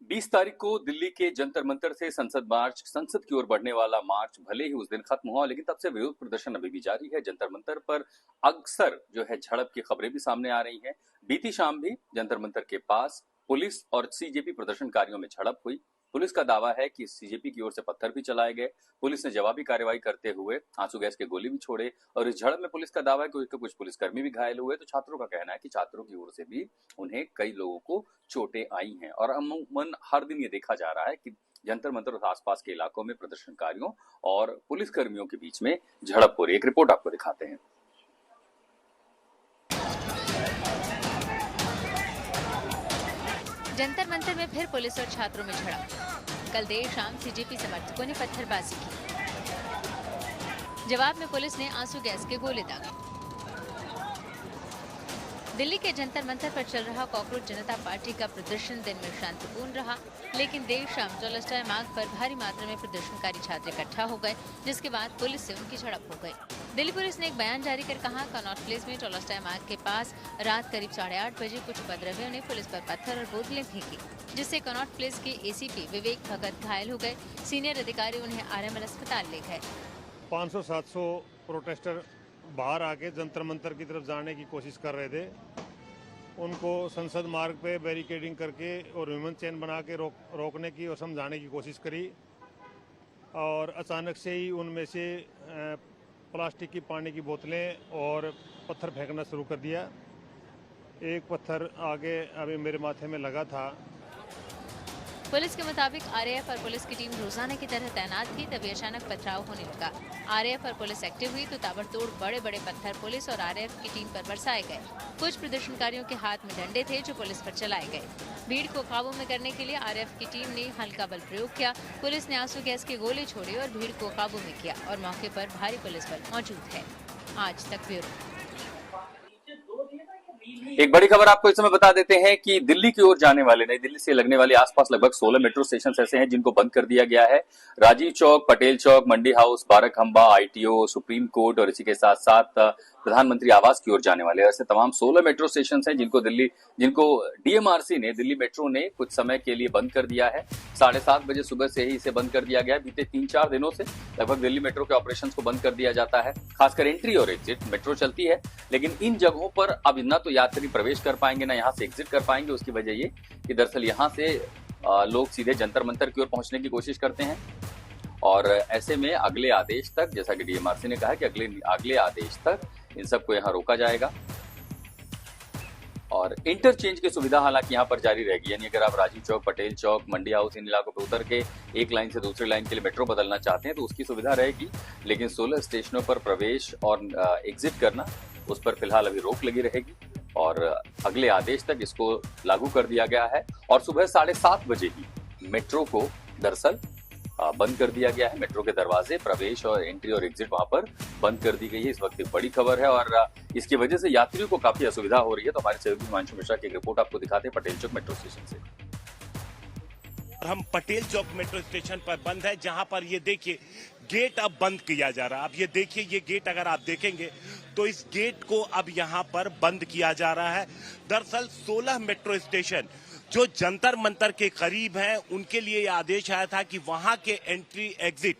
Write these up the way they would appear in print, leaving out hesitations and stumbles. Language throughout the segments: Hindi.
20 तारीख को दिल्ली के जंतर मंतर से संसद की ओर बढ़ने वाला मार्च भले ही उस दिन खत्म हुआ, लेकिन तब से विरोध प्रदर्शन अभी भी जारी है। जंतर मंतर पर अक्सर जो है झड़प की खबरें भी सामने आ रही हैं। बीती शाम भी जंतर मंतर के पास पुलिस और सीजेपी प्रदर्शनकारियों में झड़प हुई। पुलिस का दावा है कि सीजेपी की ओर से पत्थर भी चलाए गए। पुलिस ने जवाबी कार्रवाई करते हुए आंसू गैस के गोले भी छोड़े और इस झड़प में पुलिस का दावा है कि कुछ पुलिसकर्मी भी घायल हुए। तो छात्रों का कहना है कि छात्रों की ओर से भी उन्हें कई लोगों को चोटें आई हैं और अमूमन हर दिन ये देखा जा रहा है कि जंतर मंतर और आसपास के इलाकों में प्रदर्शनकारियों और पुलिसकर्मियों के बीच में झड़प हो रही है। एक रिपोर्ट आपको दिखाते हैं। जंतर मंतर में फिर पुलिस और छात्रों में झड़प। कल देर शाम सीजेपी समर्थकों ने पत्थरबाजी की। जवाब में पुलिस ने आंसू गैस के गोले दागे। दिल्ली के जंतर मंतर पर चल रहा कॉकरोच जनता पार्टी का प्रदर्शन दिन में शांतिपूर्ण रहा, लेकिन देर शाम टॉलस्टॉय मार्ग पर भारी मात्रा में प्रदर्शनकारी छात्र इकट्ठा हो गए, जिसके बाद पुलिस से उनकी झड़प हो गई। दिल्ली पुलिस ने एक बयान जारी कर कहा, कनॉट प्लेस में टॉलस्टॉय मार्ग के पास रात करीब 8:30 बजे कुछ उपद्रवियों ने पुलिस पर पत्थर और बोतलें फेंकी, जिससे कनॉट प्लेस के एसीपी विवेक भगत घायल हो गए। सीनियर अधिकारी उन्हें आरएमएल अस्पताल ले गए। 500-700 प्रोटेस्टर बाहर आके जंतर मंतर की तरफ जाने की कोशिश कर रहे थे। उनको संसद मार्ग पे बैरिकेडिंग करके और ह्यूमन चेन बना के रोकने की और समझाने की कोशिश करी और अचानक से ही उनमें से प्लास्टिक की पानी की बोतलें और पत्थर फेंकना शुरू कर दिया। एक पत्थर आगे अभी मेरे माथे में लगा था। पुलिस के मुताबिक आरएएफ और पुलिस की टीम रोजाना की तरह तैनात थी, तभी अचानक पथराव होने लगा। आरएएफ और पुलिस एक्टिव हुई तो ताबड़तोड़ बड़े बड़े पत्थर पुलिस और आरएएफ की टीम पर बरसाए गए। कुछ प्रदर्शनकारियों के हाथ में डंडे थे जो पुलिस पर चलाए गए। भीड़ को काबू में करने के लिए आरएएफ की टीम ने हल्का बल प्रयोग किया। पुलिस ने आंसू गैस के गोले छोड़े और भीड़ को काबू में किया और मौके पर भारी पुलिस बल मौजूद है। आज तक ब्यूरो। एक बड़ी खबर आपको इस समय बता देते हैं कि दिल्ली की ओर जाने वाले, नई दिल्ली से लगने वाले आसपास लगभग 16 मेट्रो स्टेशन ऐसे हैं जिनको बंद कर दिया गया है। Rajiv Chowk, Patel Chowk, Mandi House, Barakhamba, ITO, Supreme Court और इसी के साथ साथ प्रधानमंत्री आवास की ओर जाने वाले ऐसे तमाम 16 मेट्रो स्टेशन हैं जिनको डीएमआरसी ने, दिल्ली मेट्रो ने कुछ समय के लिए बंद कर दिया है। 7:30 बजे सुबह से ही इसे बंद कर दिया गया है। बीते 3-4 दिनों से लगभग दिल्ली मेट्रो के ऑपरेशन को बंद कर दिया जाता है। खासकर एंट्री और एग्जिट मेट्रो चलती है, लेकिन इन जगहों पर अब ना तो यात्री प्रवेश कर पाएंगे, ना यहाँ से एग्जिट कर पाएंगे। उसकी वजह ये कि दरअसल यहाँ से लोग सीधे जंतर मंतर की ओर पहुंचने की कोशिश करते हैं और ऐसे में अगले आदेश तक, जैसा कि डीएमआरसी ने कहा कि अगले आदेश तक इन सबको यहाँ रोका जाएगा और इंटरचेंज की सुविधा हालांकि यहाँ पर जारी रहेगी। यानी अगर आप राजीव चौक, पटेल चौक, मंडी हाउस इन इलाकों पर उतर के एक लाइन से दूसरी लाइन के लिए मेट्रो बदलना चाहते हैं तो उसकी सुविधा रहेगी, लेकिन 16 स्टेशनों पर प्रवेश और एग्जिट करना, उस पर फिलहाल अभी रोक लगी रहेगी और अगले आदेश तक इसको लागू कर दिया गया है। और सुबह 7:30 बजे ही मेट्रो को दरअसल बंद कर दिया गया है। मेट्रो के दरवाजे, प्रवेश और एंट्री और एग्जिट वहां पर बंद कर दी गई है। इस वक्त एक बड़ी खबर है और इसकी वजह से यात्रियों को काफी असुविधा हो रही है। तो हमारे सहयोगी हिमांशु मिश्रा की एक रिपोर्ट आपको दिखाते हैं पटेल चौक मेट्रो स्टेशन से। हम पटेल चौक मेट्रो स्टेशन पर बंद है, जहां पर ये देखिए गेट अब बंद किया जा रहा है। अब ये देखिए, ये गेट अगर आप देखेंगे तो इस गेट को अब यहां पर बंद किया जा रहा है। दरअसल 16 मेट्रो स्टेशन जो जंतर मंतर के करीब हैं, उनके लिए यह आदेश आया था कि वहां के एंट्री एग्जिट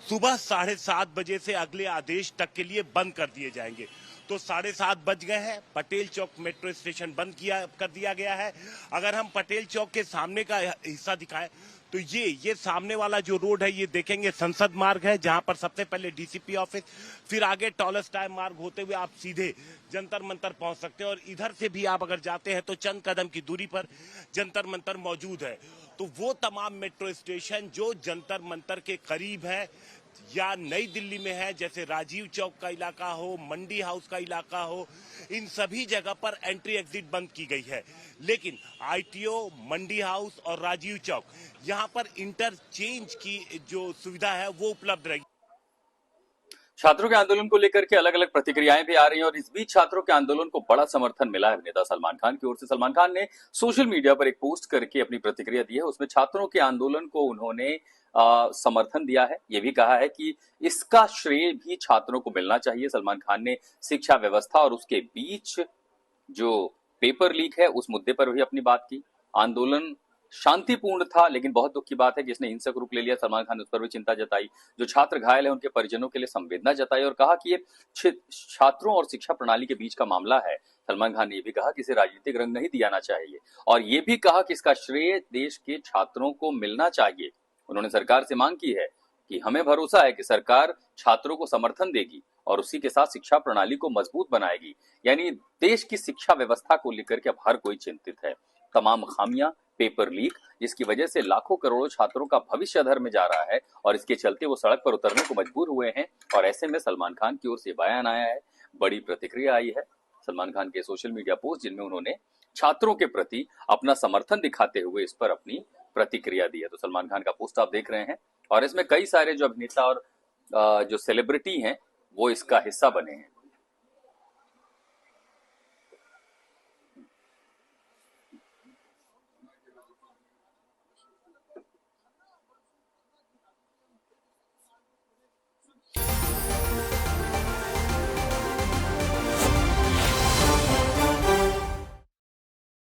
सुबह 7:30 बजे से अगले आदेश तक के लिए बंद कर दिए जाएंगे। तो 7:30 बज गए हैं, पटेल चौक मेट्रो स्टेशन बंद कर दिया गया है। अगर हम पटेल चौक के सामने का हिस्सा दिखाएं तो ये सामने वाला जो रोड है, ये देखेंगे संसद मार्ग है, जहां पर सबसे पहले डीसीपी ऑफिस, फिर आगे टॉलस्टॉय मार्ग होते हुए आप सीधे जंतर मंतर पहुंच सकते हैं और इधर से भी आप अगर जाते हैं तो चंद कदम की दूरी पर जंतर मंतर मौजूद है। तो वो तमाम मेट्रो स्टेशन जो जंतर मंतर के करीब है या नई दिल्ली में है, जैसे राजीव चौक का इलाका हो, मंडी हाउस का इलाका हो, इन सभी जगह पर एंट्री एग्जिट बंद की गई है। लेकिन आईटीओ, मंडी हाउस और राजीव चौक, यहां पर इंटरचेंज की जो सुविधा है वो उपलब्ध रहेगी। छात्रों के आंदोलन को लेकर के अलग अलग प्रतिक्रियाएं भी आ रही हैं और इस बीच छात्रों के आंदोलन को बड़ा समर्थन मिला है अभिनेता सलमान खान की ओर से। सलमान खान ने सोशल मीडिया पर एक पोस्ट करके अपनी प्रतिक्रिया दी है। उसमें छात्रों के आंदोलन को उन्होंने समर्थन दिया है। ये भी कहा है कि इसका श्रेय भी छात्रों को मिलना चाहिए। सलमान खान ने शिक्षा व्यवस्था और उसके बीच जो पेपर लीक है उस मुद्दे पर भी अपनी बात की। आंदोलन शांतिपूर्ण था, लेकिन बहुत दुख की बात है कि इसने हिंसक रूप ले लिया। सलमान खान ने उस पर भी चिंता जताई। जो छात्र घायल है उनके परिजनों के लिए संवेदना जताई और कहा कि ये छात्रों और शिक्षा प्रणाली के बीच का मामला है। सलमान खान ने यह भी कहा कि इसे राजनीतिक रंग नहीं दिया जाना चाहिए और ये भी कहा कि इसका श्रेय देश के छात्रों को मिलना चाहिए। उन्होंने सरकार से मांग की है कि हमें भरोसा है कि सरकार छात्रों को समर्थन देगी और उसी के साथ शिक्षा प्रणाली को मजबूत बनाएगी। यानी देश की शिक्षा व्यवस्था को लेकर के अब हर कोई चिंतित है। तमाम खामियां, पेपर लीक, जिसकी वजह से लाखों करोड़ों छात्रों का भविष्य अधर में जा रहा है और इसके चलते वो सड़क पर उतरने को मजबूर हुए हैं। और ऐसे में सलमान खान की ओर से बयान आया है, बड़ी प्रतिक्रिया आई है सलमान खान के सोशल मीडिया पोस्ट, जिनमें उन्होंने छात्रों के प्रति अपना समर्थन दिखाते हुए इस पर अपनी प्रतिक्रिया दी है। तो सलमान खान का पोस्ट आप देख रहे हैं और इसमें कई सारे जो अभिनेता और जो सेलिब्रिटी हैं वो इसका हिस्सा बने हैं।